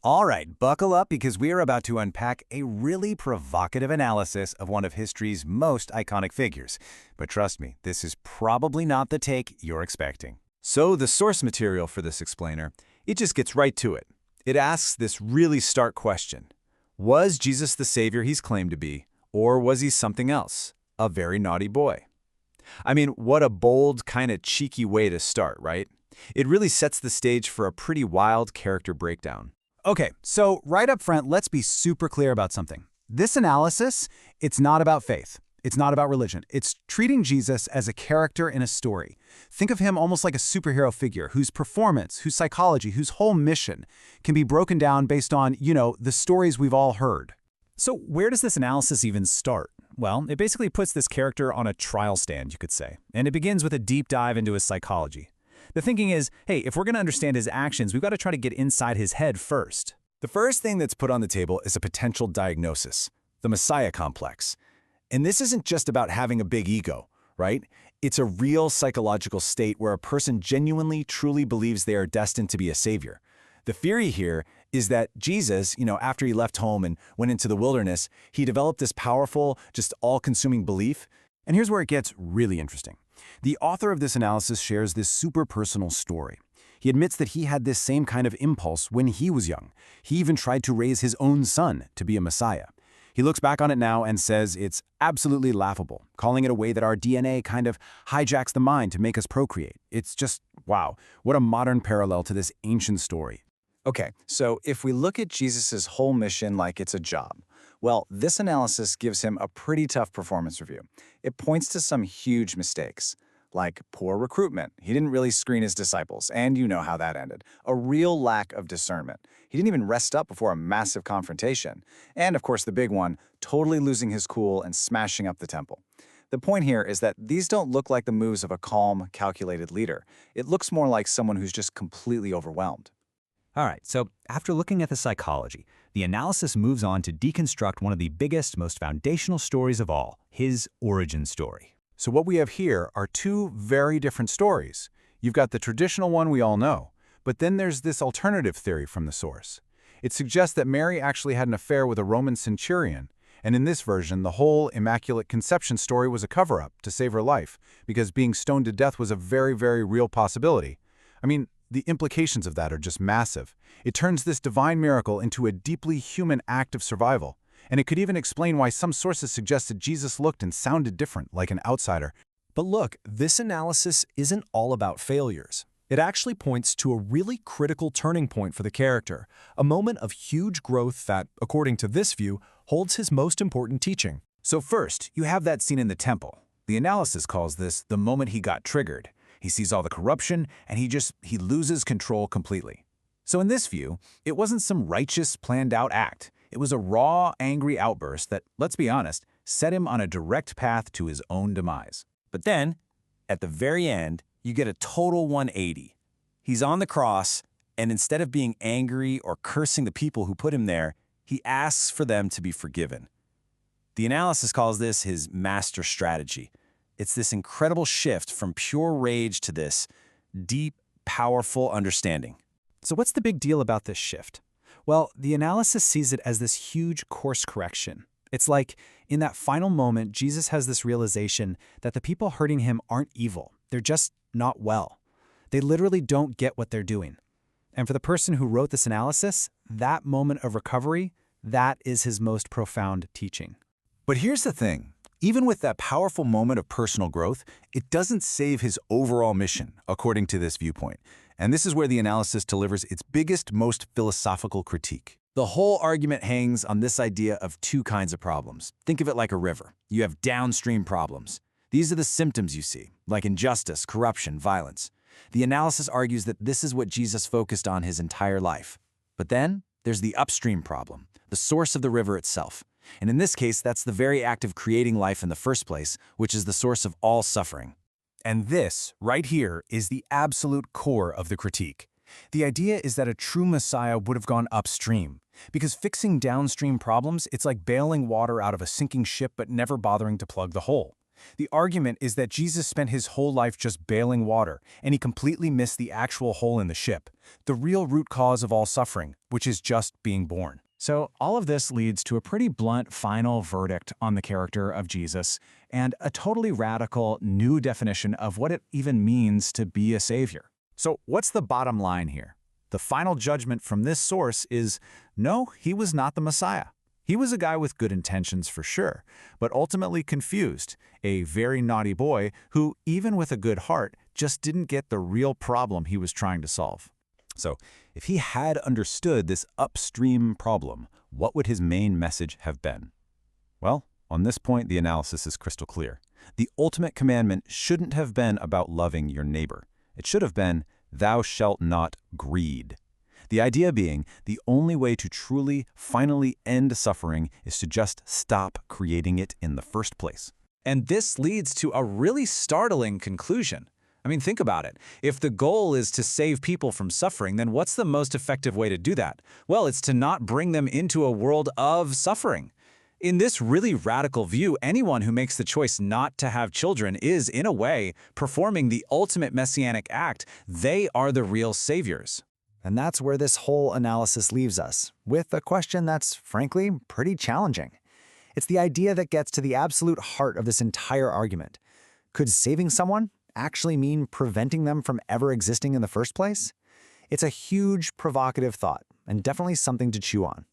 All right, buckle up because we are about to unpack a really provocative analysis of one of history's most iconic figures. But trust me, this is probably not the take you're expecting. So the source material for this explainer, it just gets right to it. It asks this really stark question. Was Jesus the savior he's claimed to be, or was he something else? A very naughty boy. I mean, what a bold, kind of cheeky way to start, right? It really sets the stage for a pretty wild character breakdown. Okay, so right up front, let's be super clear about something. This analysis, it's not about faith. It's not about religion. It's treating Jesus as a character in a story. Think of him almost like a superhero figure whose performance, whose psychology, whose whole mission can be broken down based on, the stories we've all heard. So where does this analysis even start? Well, it basically puts this character on a trial stand, you could say. And it begins with a deep dive into his psychology. The thinking is, hey, if we're going to understand his actions, we've got to try to get inside his head first. The first thing that's put on the table is a potential diagnosis, the Messiah complex. And this isn't just about having a big ego, right? It's a real psychological state where a person genuinely, truly believes they are destined to be a savior. The theory here is that Jesus, after he left home and went into the wilderness, he developed this powerful, just all-consuming belief. And here's where it gets really interesting. The author of this analysis shares this super personal story. He admits that he had this same kind of impulse when he was young. He even tried to raise his own son to be a Messiah. He looks back on it now and says it's absolutely laughable, calling it a way that our DNA kind of hijacks the mind to make us procreate. It's just, wow, what a modern parallel to this ancient story. Okay, so if we look at Jesus' whole mission like it's a job, well, this analysis gives him a pretty tough performance review. It points to some huge mistakes, like poor recruitment. He didn't really screen his disciples, and you know how that ended. A real lack of discernment. He didn't even rest up before a massive confrontation. And of course, the big one, totally losing his cool and smashing up the temple. The point here is that these don't look like the moves of a calm, calculated leader. It looks more like someone who's just completely overwhelmed. All right, so after looking at the psychology, the analysis moves on to deconstruct one of the biggest, most foundational stories of all, his origin story. So what we have here are two very different stories. You've got the traditional one we all know, but then there's this alternative theory from the source. It suggests that Mary actually had an affair with a Roman centurion, and in this version, the whole Immaculate Conception story was a cover-up to save her life, because being stoned to death was a very, very real possibility. I mean, the implications of that are just massive. It turns this divine miracle into a deeply human act of survival. And it could even explain why some sources suggest that Jesus looked and sounded different, like an outsider. But look, this analysis isn't all about failures. It actually points to a really critical turning point for the character, a moment of huge growth that, according to this view, holds his most important teaching. So first, you have that scene in the temple. The analysis calls this the moment he got triggered. He sees all the corruption, and he loses control completely. So in this view, it wasn't some righteous, planned-out act. It was a raw, angry outburst that, let's be honest, set him on a direct path to his own demise. But then, at the very end, you get a total 180. He's on the cross, and instead of being angry or cursing the people who put him there, he asks for them to be forgiven. The analysis calls this his master strategy. It's this incredible shift from pure rage to this deep, powerful understanding. So what's the big deal about this shift? Well, the analysis sees it as this huge course correction. It's like, in that final moment, Jesus has this realization that the people hurting him aren't evil. They're just not well. They literally don't get what they're doing. And for the person who wrote this analysis, that moment of recovery, that is his most profound teaching. But here's the thing. Even with that powerful moment of personal growth, it doesn't save his overall mission, according to this viewpoint. And this is where the analysis delivers its biggest, most philosophical critique. The whole argument hangs on this idea of two kinds of problems. Think of it like a river. You have downstream problems. These are the symptoms you see, like injustice, corruption, violence. The analysis argues that this is what Jesus focused on his entire life. But then there's the upstream problem, the source of the river itself. And in this case, that's the very act of creating life in the first place, which is the source of all suffering. And this, right here, is the absolute core of the critique. The idea is that a true Messiah would have gone upstream, because fixing downstream problems, it's like bailing water out of a sinking ship but never bothering to plug the hole. The argument is that Jesus spent his whole life just bailing water, and he completely missed the actual hole in the ship, the real root cause of all suffering, which is just being born. So all of this leads to a pretty blunt final verdict on the character of Jesus and a totally radical new definition of what it even means to be a savior. So what's the bottom line here? The final judgment from this source is, no, he was not the Messiah. He was a guy with good intentions for sure, but ultimately confused, a very naughty boy who, even with a good heart, just didn't get the real problem he was trying to solve. So, if he had understood this upstream problem, what would his main message have been? Well, on this point, the analysis is crystal clear. The ultimate commandment shouldn't have been about loving your neighbor. It should have been, thou shalt not greed. The idea being, the only way to truly, finally end suffering is to just stop creating it in the first place. And this leads to a really startling conclusion. I mean, think about it. If the goal is to save people from suffering, then what's the most effective way to do that? Well, it's to not bring them into a world of suffering. In this really radical view, anyone who makes the choice not to have children is, in a way, performing the ultimate messianic act. They are the real saviors. And that's where this whole analysis leaves us, with a question that's, frankly, pretty challenging. It's the idea that gets to the absolute heart of this entire argument. Could saving someone actually mean preventing them from ever existing in the first place? It's a huge, provocative thought, and definitely something to chew on.